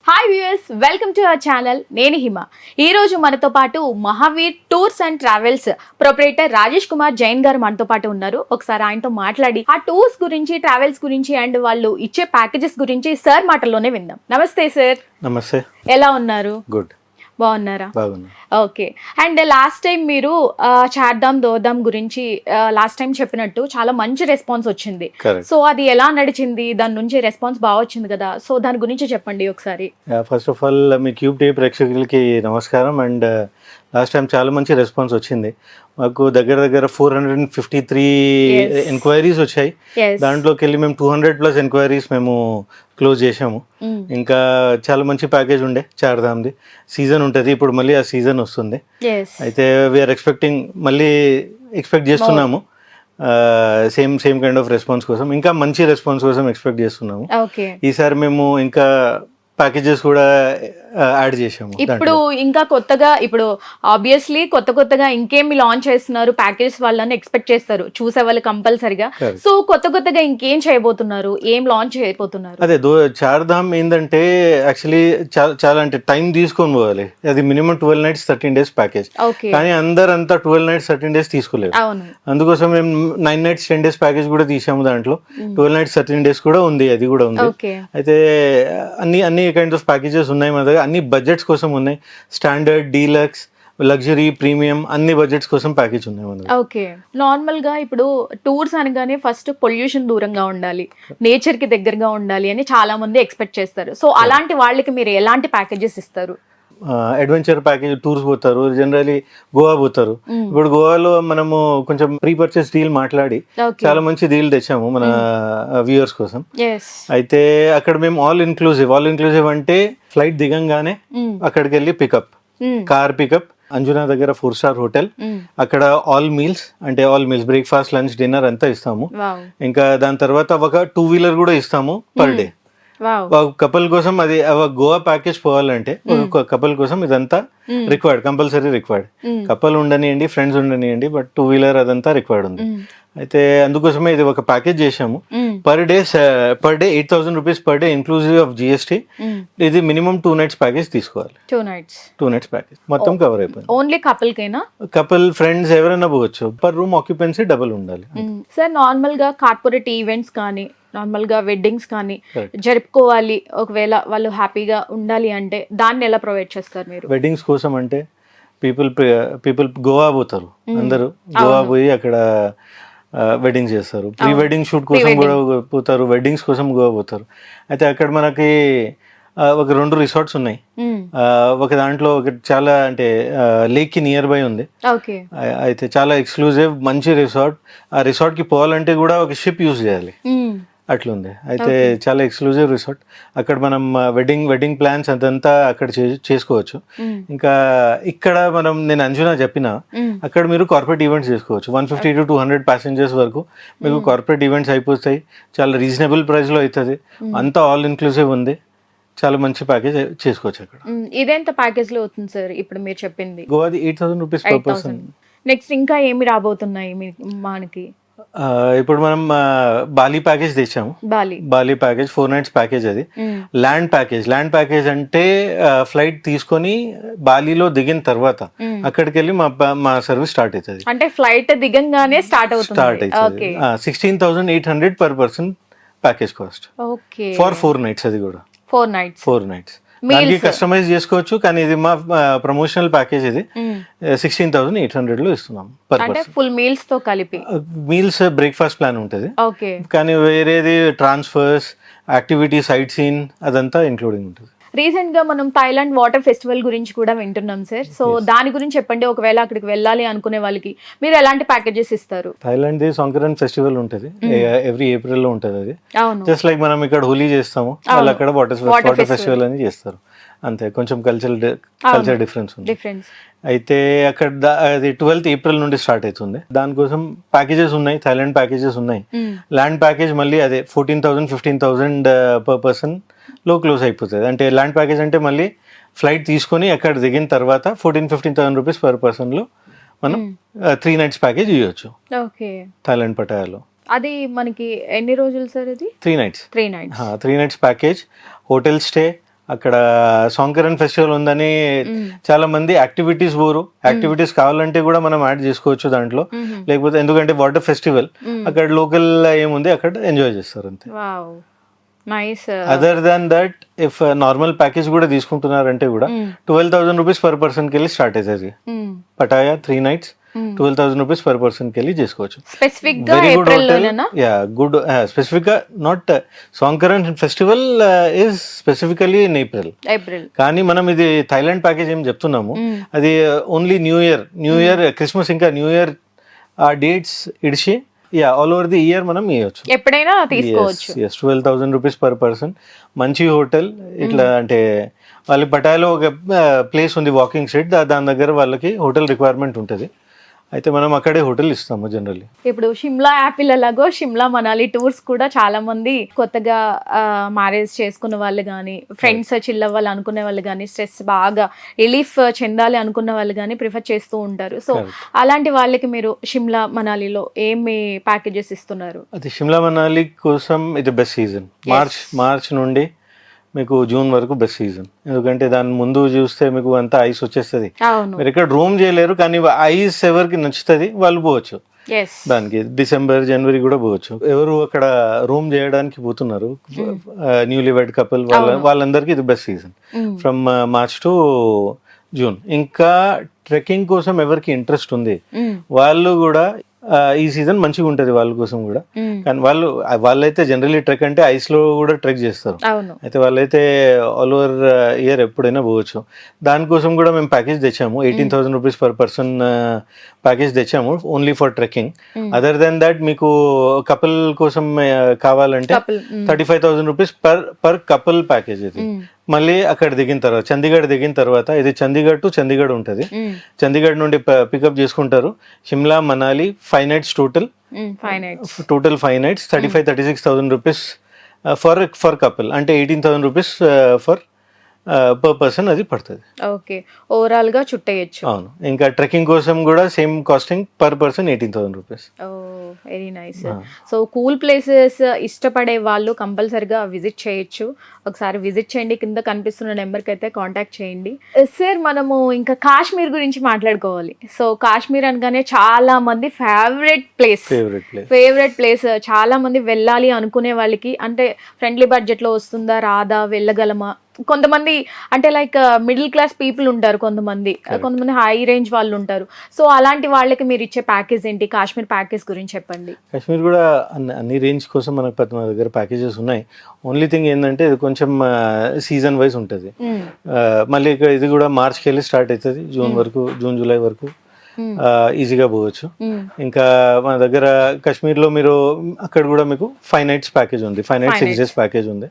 Hi viewers, welcome to our channel. నేను హిమ. ఈ రోజు మనతో పాటు Mahavir tours and travels proprietor Rajesh Kumar Jain గారు మనతో పాటు ఉన్నారు. ఒకసారి ఆయనతో మాట్లాడి ఆ టూర్స్ గురించి, ట్రావెల్స్ గురించి అండ్ వాళ్ళు ఇచ్చే ప్యాకేజెస్ గురించి సార్ మాటల్లోనే విందాం. నమస్తే సార్. నమస్తే. ఎలా ఉన్నారు? గుడ్. బాగున్నారా? బాగున్నా. ఓకే. అండ్ లాస్ట్ టైం మీరు చార్ధాం దోదాం గురించి లాస్ట్ టైం చెప్పినట్టు చాలా మంచి రెస్పాన్స్ వచ్చింది. సో అది ఎలా నడిచింది? దాని నుంచి రెస్పాన్స్ బాగా వచ్చింది కదా, సో దాని గురించి చెప్పండి ఒకసారి. First of all me cube TV ప్రేక్షకులకి నమస్కారం. అండ్ లాస్ట్ టైం చాలా మంచి రెస్పాన్స్ వచ్చింది. మాకు దగ్గర 453 ఎంక్వైరీస్ వచ్చాయి. దాంట్లోకి వెళ్ళి మేము 200+ ఎంక్వైరీస్ మేము క్లోజ్ చేసాము. ఇంకా చాలా మంచి ప్యాకేజ్ ఉండే చార్ధామ్ది. సీజన్ ఉంటుంది ఇప్పుడు, మళ్ళీ ఆ సీజన్ వస్తుంది. అయితే వీఆర్ మళ్ళీ ఎక్స్పెక్ట్ చేస్తున్నాము సేమ్ కైండ్ ఆఫ్ రెస్పాన్స్ కోసం, ఇంకా మంచి రెస్పాన్స్ కోసం ఎక్స్పెక్ట్ చేస్తున్నాము. ఈసారి మేము ఇంకా ప్యాకేజెస్ కూడా యాడ్ చేసాము. ఇప్పుడు ఇంకా కొత్తగా, ఇప్పుడు ఆబ్వియస్లీ కొత్తగా ఇంకేమి లాంచ్ చేస్తున్నారు ప్యాకేజెస్ వాళ్ళని ఎక్స్పెక్ట్ చేస్తారు చూసే వాళ్ళు కంపల్సరిగా. సో కొత్తగా ఇంకేం చేయబోతున్నారు, ఏం లాంచ్ చేయబోతున్నారు? అదే చార్ధామ్ ఏంటంటే యాక్చువల్లీ చాలా అంటే టైం తీసుకొని పోవాలి. అది మినిమం 12 nights 13 days ప్యాకేజ్. కానీ అందరంతా 12 nights 13 days తీసుకోలేదు. అందుకోసం మేము 9 nights 10 days ప్యాకేజ్ కూడా తీసాము. దాంట్లో 12 nights 13 days కూడా ఉంది, అది కూడా ఉంది. అయితే అన్ని కైండ్స్ ఆఫ్ ప్యాకేజెస్ ఉన్నాయి మన దగ్గర. అన్ని బడ్జెట్స్ కోసం ఉన్నాయి. స్టాండర్డ్, డీలక్స్, లగ్జరీ, ప్రీమియం అన్ని బడ్జెట్స్ కోసం ప్యాకేజ్ ఉన్నాయి మన దగ్గర. ఓకే. నార్మల్ గా ఇప్పుడు టూర్స్ అనగానే ఫస్ట్ పొల్యూషన్ దూరంగా ఉండాలి, నేచర్ కి దగ్గరగా ఉండాలి అని చాలా మంది ఎక్స్పెక్ట్ చేస్తారు. సో అలాంటి వాళ్ళకి మీరు ఎలాంటి ప్యాకేజెస్ ఇస్తారు? అడ్వెంచర్ ప్యాకేజ్ టూర్స్ పోతారు, జనరలీ గోవా పోతారు. ఇప్పుడు గోవాలో మనము కొంచెం ప్రీ పర్చేస్ డీల్ మాట్లాడి చాలా మంచి డీల్ తెచ్చాము మన వ్యూవర్స్ కోసం. అయితే అక్కడ మేము ఆల్ ఇన్క్లూజివ్ అంటే ఫ్లైట్ దిగంగానే అక్కడికి వెళ్ళి పికప్, కార్ పికప్, అంజునా దగ్గర 4-star హోటల్. అక్కడ all meals breakfast, lunch, dinner అంతా ఇస్తాము. ఇంకా దాని తర్వాత ఒక 2-wheeler కూడా ఇస్తాము పర్ డే. కపుల్ కోసం అది గోవా ప్యాకేజ్ పోవాలంటే ఒక కపుల్ కోసం ఇదంతా కంపల్సరీ రిక్వైర్డ్. కపుల్ ఉండనియండి, ఫ్రెండ్స్ ఉండనియండి, బట్ 2-wheeler అదంతా రిక్వైర్డ్ ఉంది. అయితే అందుకోసమే ఇది ఒక ప్యాకేజ్ చేసాము. Per day 8,000 rupees per day inclusive of GST. ఇది మినిమం 2 nights ప్యాకేజ్ తీసుకోవాలి. 2 nights ప్యాకేజ్ మొత్తం కవర్ అయిపోయింది. ఓన్లీ కపుల్ కేనా? కపుల్, ఫ్రెండ్స్ ఎవరైనా పోవచ్చు. పర్ రూమ్ ఆక్యుపెన్సీ డబుల్ ఉండాలి. సార్ నార్మల్ గా కార్పొరేట్ ఈవెంట్స్ కానీ, నార్మల్ గా వెడ్డింగ్స్ కానీ జరుపుకోవాలి, ఒకవేళ వాళ్ళు హ్యాపీగా ఉండాలి అంటే దాన్ని ఎలా ప్రొవైడ్ చేస్తారు మీరు? వెడ్డింగ్స్ కోసం అంటే పీపుల్ గోవా పోతారు. అందరూ గోవా పోయి అక్కడ వెడ్డింగ్ చేస్తారు. ప్రీ వెడ్డింగ్ షూట్ కోసం కూడా పోతారు, వెడ్డింగ్స్ కోసం గోవా పోతారు. అయితే అక్కడ మనకి ఒక 2 రిసార్ట్స్ ఉన్నాయి. ఒక దాంట్లో ఒక చాలా అంటే లేక్ కి నియర్ బై ఉంది. అయితే చాలా ఎక్స్క్లూజివ్ మంచి రిసార్ట్. ఆ రిసార్ట్ కి పోవాలంటే కూడా ఒక షిప్ యూజ్ చేయాలి, అట్లుంది. అయితే చాలా ఎక్స్క్లూజివ్ రిసార్ట్. అక్కడ మనం వెడ్డింగ్ ప్లాన్స్ అదంతా అక్కడ చేసుకోవచ్చు. ఇంకా ఇక్కడ నేను అంజునా చెప్పిన అక్కడ మీరు కార్పొరేట్ ఈవెంట్స్ చేసుకోవచ్చు. 150 to 200 passengers వరకు మీకు కార్పొరేట్ ఈవెంట్స్ అయిపోతాయి. చాలా రీజనబుల్ ప్రైస్ లో అవుతుంది. అంతా ఆల్ ఇన్క్లూసివ్ ఉంది. చాలా మంచి ప్యాకేజ్ చేసుకోవచ్చు అక్కడ. ఇదెంత ప్యాకేజ్ లో అవుతుంది సార్ ఇప్పుడు మీరు చెప్పింది? గోవాది 8,000 rupees per person. నెక్స్ట్ ఇంకా ఏమి రాబోతున్నాయి మనకి? ఇప్పుడు మనం బాలి ప్యాకేజ్ తెచ్చాము. Bali package 4 nights package. అది ల్యాండ్ ప్యాకేజ్ అంటే ఫ్లైట్ తీసుకొని బాలీలో దిగిన తర్వాత అక్కడికి వెళ్ళి మా సర్వీస్ స్టార్ట్ అవుతుంది. అంటే ఫ్లైట్ దిగంగానే స్టార్ట్ అవుతుంది. 16,800 per person package cost for 4 nights. అది కూడా 4 nights దానికి కస్టమైజ్ చేసుకోవచ్చు. కానీ ఇది మా ప్రమోషనల్ ప్యాకేజ్. ఇది 16,800 లో ఇస్తున్నాం పర్ పర్సన్. ఫుల్ మీల్స్ తో కలిపి. మీల్స్, బ్రేక్ఫాస్ట్ ప్లాన్ ఉంటుంది. కానీ వేరేది ట్రాన్స్ఫర్స్, యాక్టివిటీ, సైట్ సీన్ అదంతా ఇంక్లూడింగ్ ఉంటుంది. రీసెంట్ గా మనం థాయిలాండ్ వాటర్ ఫెస్టివల్ గురించి కూడా వింటున్నాం సార్. సో దాని గురించి చెప్పండి. ఒకవేళ అక్కడికి వెళ్ళాలి అనుకునే వాళ్ళకి మీరు ఎలాంటి ప్యాకేజెస్ ఇస్తారు? థాయిలాండ్ ది సంక్రాంతి ఫెస్టివల్ ఉంటుంది, ఎవ్రీ ఏప్రిల్ లో ఉంటుంది. అది జస్ట్ లైక్ మనం ఇక్కడ హోలీ చేస్తాము, వాళ్ళు అక్కడ వాటర్ ఫెస్టివల్ అని చేస్తారు. అంతే, కొంచెం కల్చర్ డిఫరెన్స్ ఉంది. అయితే అక్కడ అది 12th April నుండి స్టార్ట్ అవుతుంది. దానికోసం ప్యాకేజెస్ ఉన్నాయి, థాయిలాండ్ ప్యాకేజెస్ ఉన్నాయి. ల్యాండ్ ప్యాకేజ్ మళ్ళీ అదే 14,000 15,000 per person లో క్లోజ్ అయిపోతుంది. అంటే ల్యాండ్ ప్యాకేజ్ అంటే మళ్ళీ ఫ్లైట్ తీసుకొని అక్కడ దిగిన తర్వాత 14,000-15,000 rupees per person లో మనం 3 nights ప్యాకేజ్ ఇవ్వచ్చు థాయిలాండ్ పటాయాలో. అది మనకి ఎన్ని రోజులు సార్? అది 3 nights. 3 nights package, hotel stay, అక్కడ సాంకరన్ ఫెస్టివల్ ఉందని చాలా మంది యాక్టివిటీస్ పోరు. యాక్టివిటీస్ కావాలంటే కూడా మనం యాడ్ చేసుకోవచ్చు దాంట్లో, లేకపోతే ఎందుకంటే వాటర్ ఫెస్టివల్ అక్కడ లోకల్ ఏముంది అక్కడ ఎంజాయ్ చేస్తారు అంతే. Other than that if normal package కూడా తీసుకుంటున్నారంటే కూడా 12,000 రూపీస్ పర్ పర్సన్ కి వెళ్ళి స్టార్ట్ అవుతుంది. Pattaya 3 nights 12,000 rupees per person కి వెళ్ళి చేసుకోవచ్చు. స్పెసిఫిక్ గా ఏప్రిల్ లోనేనా? Yeah good. స్పెసిఫిక్ గా not Songkran festival is specifically in April. కానీ మనం ఇది థైలాండ్ ప్యాకేజ్ ఏం చెప్తున్నాము అది ఓన్లీ న్యూ ఇయర్ క్రిస్మస్ ఇంకా న్యూ ఇయర్ ఆ డేట్స్ ఇడిచి ఆల్ ఓవర్ ది ఇయర్ మనం ఇవ్వచ్చు, ఎప్పుడైనా తీసుకోవచ్చు. 12,000 రూపీస్ పర్ పర్సన్. మంచి హోటల్ ఇట్లా అంటే వాళ్ళ పటాయాలో ఒక ప్లేస్ ఉంది వాకింగ్ స్ట్రీట్, దాని దగ్గర వాళ్ళకి హోటల్ రిక్వైర్మెంట్ ఉంటుంది. అయితే మనం అక్కడే హోటల్ ఇస్తాము జనరల్లీ. ఇప్పుడు షిమ్లా యాపిల్ అలాగో షిమ్లా మనాలి టూర్స్ కూడా చాలా మంది కొత్తగా మ్యారేజ్ చేసుకున్న వాళ్ళు కానీ, ఫ్రెండ్స్ చిల్ అవ్వాలి అనుకునే వాళ్ళు కానీ, స్ట్రెస్ బాగా రిలీఫ్ చెందాలి అనుకున్న వాళ్ళు కానీ ప్రిఫర్ చేస్తూ ఉంటారు. సో అలాంటి వాళ్ళకి మీరు షిమ్లా మనాలిలో ఏమి ప్యాకేజెస్ ఇస్తున్నారు? అది షిమ్లా మనాలి కోసం ఇది బెస్ట్ సీజన్. మార్చ్ నుండి మీకు జూన్ వరకు బెస్ట్ సీజన్. ఎందుకంటే దాని ముందు చూస్తే మీకు అంతా ఐస్ వచ్చేస్తుంది, మీరు ఇక్కడ రూమ్ చేయలేరు. కానీ ఐస్ ఎవరికి నచ్చుతుంది వాళ్ళు పోవచ్చు దానికి. డిసెంబర్ జనవరి కూడా పోవచ్చు. ఎవరు అక్కడ రూమ్ చేయడానికి పోతున్నారు న్యూలీ వెడ్ కపుల్ వాళ్ళందరికీ ఇది best season from March to June. ఇంకా ట్రెక్కింగ్ కోసం ఎవరికి ఇంట్రెస్ట్ ఉంది వాళ్ళు కూడా ఈ సీజన్ మంచిగా ఉంటది వాళ్ళ కోసం కూడా. కానీ వాళ్ళైతే జనరల్లీ ట్రెక్ అంటే ఐస్ లో కూడా ట్రెక్ చేస్తారు. అయితే వాళ్ళైతే ఆల్ ఓవర్ ఇయర్ ఎప్పుడైనా పోవచ్చు. దానికోసం కూడా మేము ప్యాకేజ్ తెచ్చాము. 18,000 రూపీస్ పర్ పర్సన్ ప్యాకేజ్ తెచ్చాము only for trekking. Other than that మీకు కపుల్ కోసం కావాలంటే 35,000 రూపీస్ పర్ కపుల్ ప్యాకేజ్ ఇది. మళ్ళీ అక్కడ దిగిన తర్వాత చండీగఢ్ దిగిన తర్వాత ఇది చండీగఢ్ టు చండీగఢ్ ఉంటుంది. చండీగఢ్ నుండి పికప్ చేసుకుంటారు. Shimla Manali 5 nights total 5 nights 36,000 rupees for couple. అంటే 18,000 రూపీస్ ఫర్ పర్ పర్సన్ అది పడుతుంది. ఓకే, ఓవరాల్ గా చుట్టేయచ్చు. అవును. ఇంకా ట్రెక్కింగ్ కోసం కూడా same costing per person 18,000 rupees. Very nice. So cool places ఇష్టపడే వాళ్ళు కంపల్సరిగా విజిట్ చేయొచ్చు. ఒకసారి విజిట్ చేయండి, కింద కనిపిస్తున్న నెంబర్కి అయితే కాంటాక్ట్ చేయండి. సార్ మనము ఇంకా కాశ్మీర్ గురించి మాట్లాడుకోవాలి. సో కాశ్మీర్ అనగానే చాలా మంది ఫేవరెట్ ప్లేస్ చాలా మంది వెళ్ళాలి అనుకునే వాళ్ళకి, అంటే ఫ్రెండ్లీ బడ్జెట్ లో వస్తుందా రాదా వెళ్ళగలమా? కొంతమంది అంటే లైక్ మిడిల్ క్లాస్ పీపుల్ ఉంటారు, కొంతమంది హై రేంజ్ వాళ్ళు ఉంటారు. సో అలాంటి వాళ్ళకి మీరు ఇచ్చే ప్యాకేజ్ ఏంటి? కాశ్మీర్ ప్యాకేజ్ గురించి చెప్పండి. కాశ్మీర్ కూడా అన్ని రేంజ్ కోసం మన దగ్గర ప్యాకేజెస్ ఉన్నాయి. ఓన్లీ థింగ్ ఏంటంటే ఇది కొంచెం సీజన్ వైజ్ ఉంటుంది. మళ్ళీ ఇది కూడా మార్చ్కి వెళ్ళి స్టార్ట్ అవుతుంది, జూన్ జూలై వరకు ఈజీగా పోవచ్చు. ఇంకా మన దగ్గర కాశ్మీర్ లో మీరు అక్కడ కూడా మీకు 5 nights ప్యాకేజ్ ఉంది, 5 nights 6 days ప్యాకేజ్ ఉంది.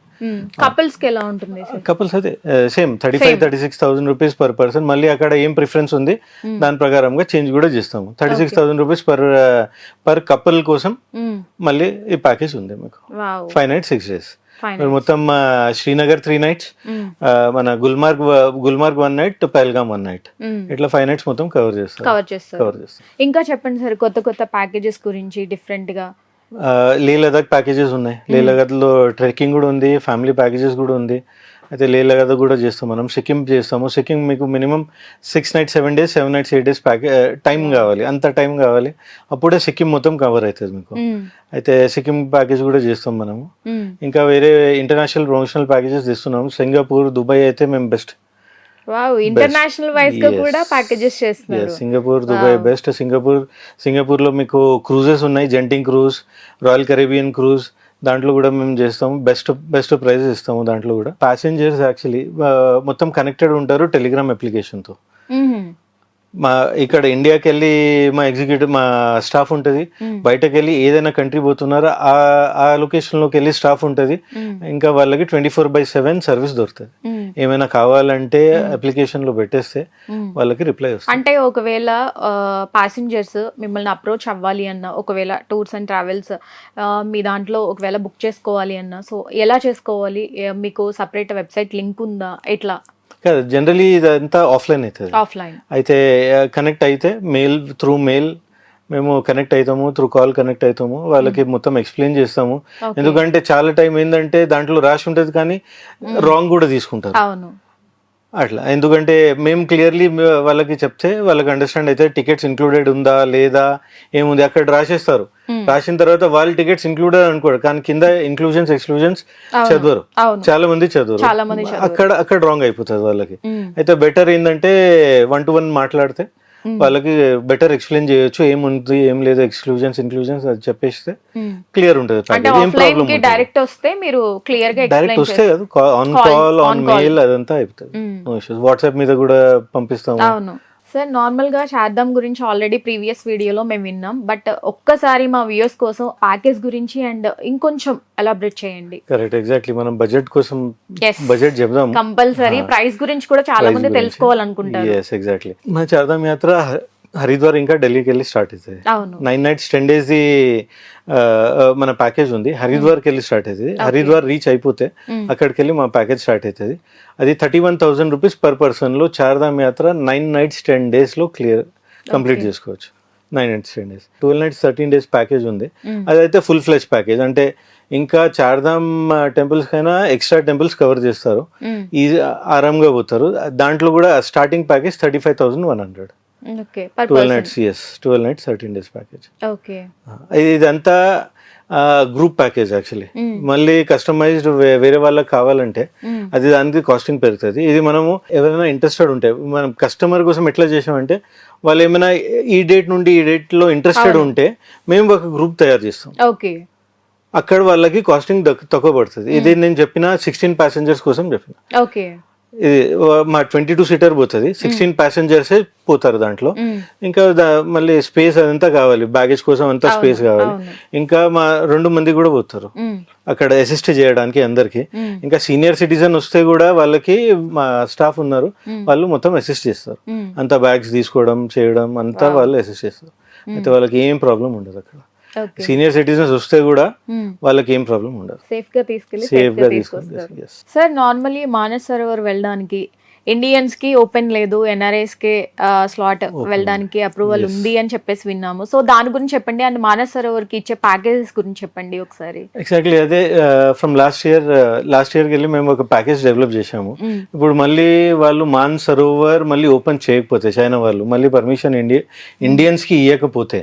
కపుల్స్ కి ఎలా ఉంటుంది? కపుల్స్ అయితే సేమ్ 36,000 రూపీస్ పర్ పర్సన్. మళ్ళీ అక్కడ ఏం ప్రిఫరెన్స్ ఉంది దాని ప్రకారంగా చేంజ్ కూడా చేస్తాము. 36,000 రూపీస్ పర్ కపుల్ కోసం మళ్ళీ ఈ ప్యాకేజ్ ఉంది మీకు. 5 nights 6 days. మొత్తం శ్రీనగర్ 3 nights, మన గుల్మార్గ్ 1 night, పహల్గామ్ 1 night, ఇట్లా 5 nights మొత్తం కవర్ చేస్తారు. ఇంకా చెప్పండి సార్ కొత్త ప్యాకేజెస్ గురించి డిఫరెంట్ గా. లే లదాఖ్ ప్యాకేజెస్ ఉన్నాయి. లే లదాఖ్ లో ట్రెక్కింగ్ కూడా ఉంది, ఫ్యామిలీ ప్యాకేజెస్ కూడా ఉంది. అయితే లే లదాఖ్ కూడా చేస్తాం మనం. సిక్కిం చేస్తాము. సిక్కిం మీకు minimum 6 nights 7 days 7 nights 8 days time కావాలి, అంత టైం కావాలి, అప్పుడే సిక్కిం మొత్తం కవర్ అవుతుంది మీకు. అయితే సిక్కిం ప్యాకేజ్ కూడా చేస్తాం మనము. ఇంకా వేరే ఇంటర్నేషనల్ ప్రొమోషనల్ ప్యాకేజెస్ తీస్తున్నాము. సింగపూర్, దుబాయ్ అయితే మేము బెస్ట్. ఇంటర్నేషనల్ వైస్ గా కూడా ప్యాకేజెస్ చేస్తున్నారు. Singapore, Dubai best. సింగపూర్ లో మీకు క్రూజెస్ ఉన్నాయి, జెంటింగ్ క్రూజ్, రాయల్ కరేబియన్ క్రూజ్, దాంట్లో కూడా మేము చేస్తాము. బెస్ట్ ప్రైజెస్ ఇస్తాము. దాంట్లో కూడా ప్యాసింజర్స్ యాక్చువల్లీ మొత్తం కనెక్టెడ్ ఉంటారు టెలిగ్రామ్ అప్లికేషన్తో. మా ఇక్కడ ఇండియాకి వెళ్ళి మా స్టాఫ్ ఉంటుంది, బయటకు వెళ్ళి ఏదైనా కంట్రీ పోతున్నారో ఆ లొకేషన్ లోకి వెళ్ళి స్టాఫ్ ఉంటుంది. ఇంకా వాళ్ళకి 24/7 సర్వీస్ దొరుకుతుంది. ఏమైనా కావాలంటే అప్లికేషన్ లో పెట్టేస్తే వాళ్ళకి రిప్లై వస్తుంది. అంటే ఒకవేళ ప్యాసింజర్స్ మిమ్మల్ని అప్రోచ్ అవ్వాలి అన్న, ఒకవేళ టూర్స్ అండ్ ట్రావెల్స్ మీ దాంట్లో ఒకవేళ బుక్ చేసుకోవాలి అన్న, సో ఎలా చేసుకోవాలి? మీకు సపరేట్ వెబ్సైట్ లింక్ ఉందా? ఎట్లా? జనరలీ ఇదంతా ఆఫ్లైన్ అవుతుంది. అయితే కనెక్ట్ అయితే త్రూ మెయిల్ మేము కనెక్ట్ అవుతాము, త్రూ కాల్ కనెక్ట్ అవుతాము, వాళ్ళకి మొత్తం ఎక్స్ప్లెయిన్ చేస్తాము. ఎందుకంటే చాలా టైం ఏంటంటే దాంట్లో రాసి ఉంటుంది కానీ రాంగ్ కూడా తీసుకుంటారు. అవును, అట్లా. ఎందుకంటే మేము క్లియర్లీ వాళ్ళకి చెప్తే వాళ్ళకి అండర్స్టాండ్ అయితే టికెట్స్ ఇంక్లూడెడ్ ఉందా లేదా ఏముంది అక్కడ రాసేస్తారు. రాసిన తర్వాత వాళ్ళ టికెట్స్ ఇంక్లూడెడ్ అనుకోరు, కానీ కింద ఇంక్లూజన్స్ ఎక్స్క్లూజన్స్ చదవరు. చాలా మంది చదవరు, అక్కడ రాంగ్ అయిపోతుంది వాళ్ళకి. అయితే బెటర్ ఏంటంటే 1-to-1 మాట్లాడితే వాళ్ళకి బెటర్ ఎక్స్ప్లెయిన్ చేయొచ్చు, ఏముంది ఏం లేదు, ఎక్స్క్లూజన్స్ ఇన్క్లూజన్స్ అది చెప్పేస్తే క్లియర్ ఉంటుంది. డైరెక్ట్ వస్తే మీరు క్లియర్ గా డైరెక్ట్ వస్తే ఆన్ కాల్ ఆన్ మెయిల్ అదంతా అయిపోతుంది. వాట్సాప్ మీద కూడా పంపిస్తాము. అవును సార్, నార్మల్ గా శారదాం గురించి ఆల్రెడీ ప్రీవియస్ వీడియోలో మేము విన్నాం, బట్ ఒక్కసారి మా వ్యూయర్స్ కోసం ప్యాకేజ్ గురించి అండ్ ఇంకొంచెం ఎలాబరేట్ చేయండి. Correct, exactly. మనం బడ్జెట్ కోసం బడ్జెట్ చెప్దాం కంపల్సరీ. ప్రైస్ గురించి కూడా చాలా మంది తెలుసుకోవాలనుకుంటారు. yes exactly. మన చార్ధామ్ యాత్ర హరిద్వార్ ఇంకా ఢిల్లీకి వెళ్ళి స్టార్ట్ అవుతుంది. 9 nights 10 days మన ప్యాకేజ్ ఉంది. హరిద్వార్కి వెళ్ళి స్టార్ట్ అవుతుంది. హరిద్వార్ రీచ్ అయిపోతే అక్కడికి వెళ్ళి మా ప్యాకేజ్ స్టార్ట్ అవుతుంది. అది 31,000 రూపీస్ పర్ పర్సన్ లో చార్ధామ్ యాత్ర 9 nights 10 days లో కంప్లీట్ చేసుకోవచ్చు. 9 nights 10 days, 12 nights 13 days package ఉంది. అదైతే ఫుల్ ఫ్లెజ్ ప్యాకేజ్. అంటే ఇంకా చార్ధామ్ టెంపుల్స్ కైనా ఎక్స్ట్రా టెంపుల్స్ కవర్ చేస్తారు, ఈజీ ఆరాంగా పోతారు. దాంట్లో కూడా starting package 35,100. 12 nights, yes, 12 nights 13 days package. ఇదంతా గ్రూప్ ప్యాకేజ్ యాక్చువల్లీ. మళ్ళీ కస్టమైజ్డ్ వేరే వాళ్ళకి కావాలంటే అది దానికి కాస్టింగ్ పెరుగుతుంది. ఇది మనము ఎవరైనా ఇంట్రెస్టెడ్ ఉంటే, మనం కస్టమర్ కోసం ఎట్లా చేసామంటే వాళ్ళు ఏమైనా ఈ డేట్ నుండి ఈ డేట్ లో ఇంట్రెస్టెడ్ ఉంటే మేము ఒక గ్రూప్ తయారు చేస్తాం. అక్కడ వాళ్ళకి కాస్టింగ్ తక్కువ పడుతుంది. ఇది నేను చెప్పిన 16 passengers కోసం చెప్పిన. ఇది మా 22 seater పోతుంది, 16 passengers పోతారు దాంట్లో. ఇంకా మళ్ళీ స్పేస్ అదంతా కావాలి, బ్యాగేజ్ కోసం అంతా స్పేస్ కావాలి. ఇంకా మా 2 మంది కూడా పోతారు అక్కడ అసిస్ట్ చేయడానికి అందరికి. ఇంకా సీనియర్ సిటిజన్ వస్తే కూడా వాళ్ళకి మా స్టాఫ్ ఉన్నారు, వాళ్ళు మొత్తం అసిస్ట్ చేస్తారు. అంతా బ్యాగ్స్ తీసుకోవడం చేయడం అంతా వాళ్ళు అసిస్ట్ చేస్తారు. అయితే వాళ్ళకి ఏం ప్రాబ్లం ఉండదు అక్కడ. సీనియర్ సిటిజన్స్ వస్తే కూడా వాళ్ళకి ఏం ప్రాబ్లం ఉండదు, సేఫ్ గా తీసుకెళ్ళి. సార్, నార్మల్లీ మానస్ సరోవర్ వెళ్ళడానికి ఇండియన్స్ కి ఓపెన్ లేదు, ఎన్ఆర్ఐస్ కి స్లాట్ వెళ్ళడానికి అప్రూవల్ ఉంది అని చెప్పేసి విన్నాము. సో దాని గురించి చెప్పండి, అండ్ మానస్ సరోవర్ కి ఇచ్చే ప్యాకేజెస్ గురించి చెప్పండి ఒకసారి. ఎగ్జాక్ట్లీ అదే ఫ్రమ్ లాస్ట్ ఇయర్ వెళ్ళి మేము ఒక ప్యాకేజ్ డెవలప్ చేసాము. ఇప్పుడు మళ్ళీ వాళ్ళు మానస్ సరోవర్ మళ్ళీ ఓపెన్ చేయకపోతే, చైనా వాళ్ళు మళ్ళీ పర్మిషన్ ఇండియన్స్ కి ఇవ్వకపోతే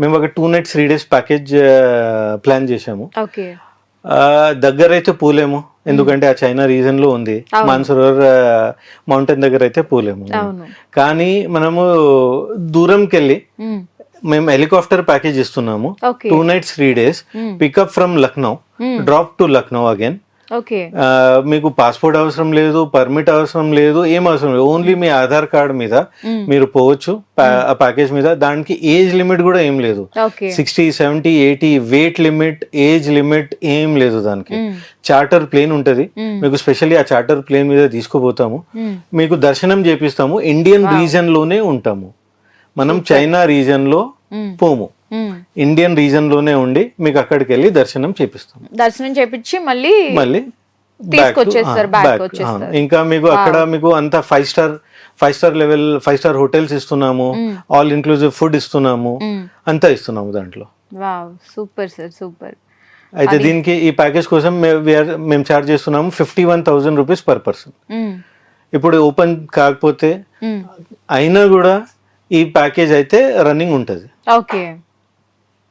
మేము ఒక 2 nights 3 days ప్యాకేజ్ ప్లాన్ చేసాము. దగ్గర అయితే పోలేము, ఎందుకంటే ఆ చైనా రీజన్ లో ఉంది. మాన్సరోవర్ మౌంటైన్ దగ్గర అయితే పోలేము. కానీ మనము దూరంకి వెళ్ళి మేము హెలికాప్టర్ ప్యాకేజ్ ఇస్తున్నాము. 2 nights 3 days pickup from Lucknow, drop to Lucknow again. మీకు పాస్పోర్ట్ అవసరం లేదు, పర్మిట్ అవసరం లేదు, ఏం అవసరం లేదు. ఓన్లీ మీ ఆధార్ కార్డ్ మీద మీరు పోవచ్చు ఆ ప్యాకేజ్ మీద. దానికి ఏజ్ లిమిట్ కూడా ఏం లేదు. 60, 70, 80 వెయిట్ లిమిట్, ఏజ్ లిమిట్ ఏం లేదు దానికి. చార్టర్ ప్లేన్ ఉంటది, మీకు స్పెషల్లీ ఆ చార్టర్ ప్లేన్ మీద తీసుకుపోతాము. మీకు దర్శనం చేపిస్తాము. ఇండియన్ రీజన్ లోనే ఉంటాము, మనం చైనా రీజన్ లో పోము. ఇండియన్ రీజన్ లోనే ఉండి మీకు అక్కడికి వెళ్ళి దర్శనం చేపించి మళ్ళీ ఇంకా మీకు అక్కడ మీకు అంతా 5-star లెవెల్ 5-star హోటల్స్ ఇస్తున్నాము, ఆల్ ఇన్క్లూజివ్ ఫుడ్ ఇస్తున్నాము, అంతా ఇస్తున్నాము దాంట్లో. Super sir, super. అయితే దీనికి ఈ ప్యాకేజ్ కోసం మేము చార్జ్ చేస్తున్నాము 51,000 రూపీస్ పర్ పర్సన్. ఇప్పుడు ఓపెన్ కాకపోతే అయినా కూడా ఈ ప్యాకేజ్ అయితే రన్నింగ్ ఉంటుంది.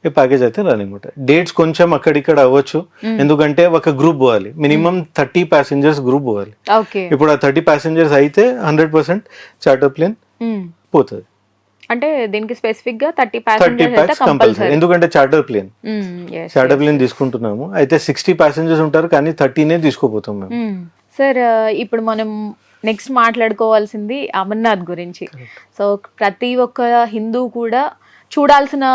ఈ ప్యాకేజ్ అయితే రన్నింగ్ ఉంటుంది. డేట్స్ కొంచెం అక్కడిక్కడ అవ్వచ్చు, ఎందుకంటే ఒక గ్రూప్ పోవాలి, మినిమం 30 passengers గ్రూప్ పోవాలి. ఇప్పుడు ఆ 30 passengers అయితే 100% చార్టర్ ప్లేన్ పోతుంది. అంటే దీనికి స్పెసిఫిక్ గా 30 passengers కంపల్సరీ, ఎందుకంటే చార్టర్ ప్లేన్ తీసుకుంటున్నాము. అయితే 60 passengers ఉంటారు, కానీ 30 తీసుకోపోతాం మేము. సార్, ఇప్పుడు మనం నెక్స్ట్ మాట్లాడుకోవాల్సింది అమర్నాథ్ గురించి. సో ప్రతి ఒక్క హిందూ కూడా చూడాల్సిన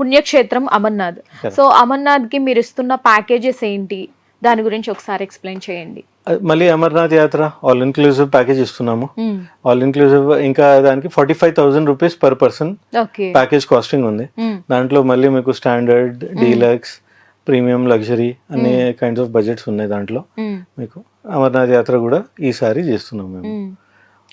పుణ్యక్షేత్రం అమర్నాథ్. సో అమర్నాథ్ కి మీరు ఇస్తున్న ప్యాకేజెస్ ఏంటి, దాని గురించి ఒకసారి ఎక్స్ప్లెయిన్ చేయండి. మళ్ళీ Amarnath Yatra all inclusive package ఇస్తున్నాము. ఆల్ ఇన్క్లూజివ్ ఇంకా దానికి 45,000 rupees per person package costing ఉంది. దాంట్లో మళ్ళీ మీకు స్టాండర్డ్, డీలక్స్, ప్రీమియం, లగ్జరీ అన్ని కైండ్స్ ఆఫ్ బడ్జెట్స్ ఉన్నాయి దాంట్లో. మీకు అమర్నాథ్ యాత్ర కూడా ఈసారి చేస్తున్నాం మేము.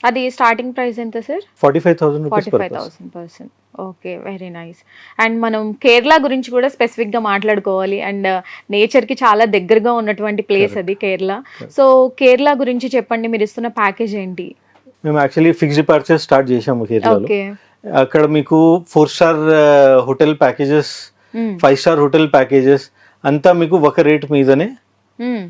అది స్టార్టింగ్ ప్రైస్ ఎంత sir? 45,000 rupees per person. 45,000 person. Okay, very nice. And మనం కేరళ గురించి కూడా స్పెసిఫిక్గా మాట్లాడుకోవాలి. అండ్ నేచర్కి చాలా దగ్గరగా ఉన్నటువంటి ప్లేస్ అది కేరళ. సో కేరళ గురించి చెప్పండి, మీరు ఇస్తున్న ప్యాకేజ్ ఏంటి? మేము యాక్చువల్లీ ఫిక్స్డ్ డిపార్చర్ స్టార్ట్ చేసాము కేరళలో. ఓకే. అక్కడ మీకు 4-స్టార్ హోటల్ ప్యాకేజెస్, 5-స్టార్ హోటల్ ప్యాకేజెస్ అంతా మీకు ఒక రేట్ మీదనే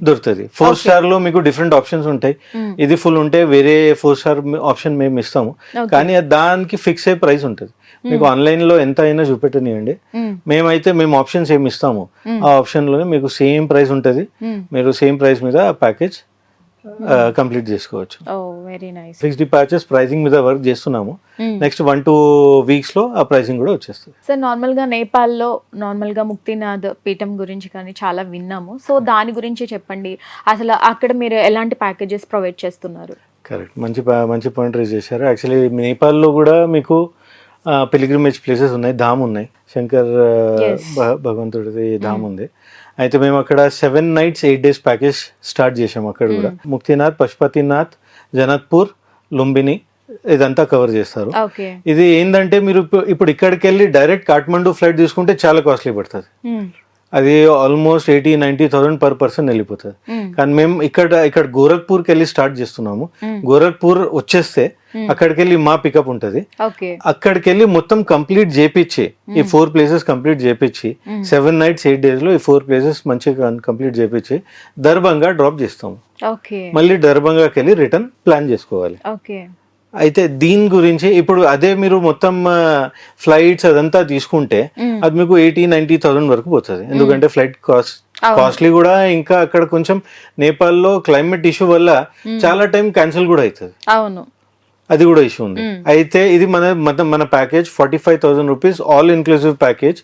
దొరుకుతుంది. 4-స్టార్ లో మీకు డిఫరెంట్ ఆప్షన్స్ ఉంటాయి. ఇది ఫుల్ ఉంటే వేరే 4-స్టార్ ఆప్షన్ మేము ఇస్తాము, కానీ దానికి ఫిక్స్ అయ్యే ప్రైస్ ఉంటుంది. మీకు ఆన్లైన్ లో ఎంత అయినా చూపెట్టనివ్వండి, మేము ఆప్షన్స్ ఏమి ఇస్తాము ఆ ఆప్షన్ లోనే మీకు సేమ్ ప్రైస్ ఉంటుంది. మీరు సేమ్ ప్రైస్ మీద ప్యాకేజ్ కంప్లీట్ చేసుకోవచ్చు. Very nice. Fixed departures pricing మీద వర్క్ చేస్తున్నాము. నెక్స్ట్ 1-2 వీక్స్ లో ఆ ప్రైసింగ్ కూడా వచ్చేస్తుంది. సార్ నార్మల్గా నేపాల్లో నార్మల్గా ముక్తినాథ్ పీఠం గురించి కానీ చాలా విన్నాము. సో దాని గురించి చెప్పండి, అసలు అక్కడ మీరు ఎలాంటి ప్యాకేజెస్ ప్రొవైడ్ చేస్తున్నారు? కరెక్ట్, మంచి పాయింట్ రేజ్ చేశారు. యాక్చువల్లీ నేపాల్లో కూడా మీకు పిలిగ్రిమేజ్ ప్లేసెస్ ఉన్నాయి, ధామ్ ఉన్నాయి. శంకర్ భగవంతుడిది ధామ్ ఉంది. అయితే మేము అక్కడ 7 nights 8 days ప్యాకేజ్ స్టార్ట్ చేసాము. అక్కడ కూడా ముక్తినాథ్, పశుపతినాథ్, జనక్పూర్, లుంబిని ఇదంతా కవర్ చేస్తారు. ఇది ఏంటంటే మీరు ఇప్పుడు ఇక్కడికి వెళ్ళి డైరెక్ట్ కాఠ్మండూ ఫ్లైట్ తీసుకుంటే చాలా కాస్ట్లీ పడుతుంది. అది ఆల్మోస్ట్ 80-90,000 పర్ పర్సన్ వెళ్ళిపోతుంది. కానీ మేము ఇక్కడ గోరఖ్పూర్కి వెళ్ళి స్టార్ట్ చేస్తున్నాము. గోరఖ్పూర్ వచ్చేస్తే అక్కడికి వెళ్ళి మా పికప్ ఉంటుంది. అక్కడికి వెళ్ళి మొత్తం కంప్లీట్ చేపించి ఈ 4 places కంప్లీట్ చేపించి 7 nights 8 days లో ఈ 4 places మంచిగా కంప్లీట్ చేపించి దర్భంగా డ్రాప్ చేస్తాము. మళ్ళీ దర్భంగాకి వెళ్ళి రిటర్న్ ప్లాన్ చేసుకోవాలి. అయితే దీని గురించి ఇప్పుడు అదే మీరు మొత్తం ఫ్లైట్స్ అదంతా తీసుకుంటే అది మీకు 80-90,000 వరకు పోతుంది. ఎందుకంటే ఫ్లైట్ కాస్ట్లీ కూడా, ఇంకా అక్కడ కొంచెం నేపాల్లో క్లైమేట్ ఇష్యూ వల్ల చాలా టైం క్యాన్సిల్ కూడా అవుతుంది. అవును, అది కూడా ఇష్యూ ఉంది. అయితే ఇది మన package 45,000 rupees all inclusive package,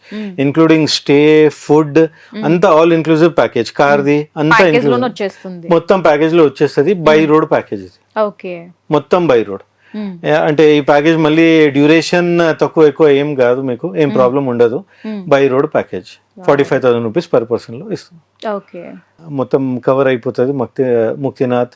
including stay, food అంతా ఆల్ ఇన్క్లూజివ్ ప్యాకేజ్. కార్ది అంతా మొత్తం ప్యాకేజ్ లో వచ్చేస్తుంది. బై రోడ్ ప్యాకేజ్ ఇది, మొత్తం బై రోడ్. అంటే ఈ ప్యాకేజ్ మళ్ళీ డ్యూరేషన్ తక్కువ ఎక్కువ ఏం కాదు, మీకు ఏం ప్రాబ్లం ఉండదు. By road package 45,000 rupees per person లో ఇస్తాం. మొత్తం కవర్ అయిపోతుంది. ముక్తినాథ్,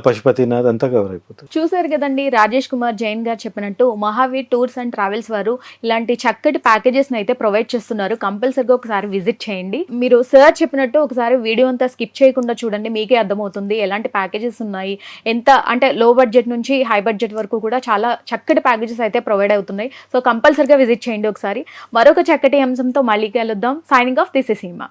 పశుపతినాథ్ అంతా కవర్ అయిపోతుంది. చూసారు కదండి, రాజేష్ కుమార్ జైన్ గారు చెప్పినట్టు మహావీర్ టూర్స్ అండ్ ట్రావెల్స్ వారు ఇలాంటి చక్కటి ప్యాకేజెస్ అయితే ప్రొవైడ్ చేస్తున్నారు. కంపల్సరీగా ఒకసారి విజిట్ చేయండి. మీరు సార్ చెప్పినట్టు ఒకసారి వీడియో అంతా స్కిప్ చేయకుండా చూడండి, మీకే అర్థమవుతుంది ఎలాంటి ప్యాకేజెస్ ఉన్నాయి. ఎంత అంటే లో బడ్జెట్ నుంచి హై బడ్జెట్ వరకు కూడా చాలా చక్కటి ప్యాకేజెస్ అయితే ప్రొవైడ్ అవుతున్నాయి. సో కంపల్సరీగా విజిట్ చేయండి ఒకసారి. మరొక చక్కటి అంశంతో మళ్ళీ కలుద్దాం. Signing off, this is Hima.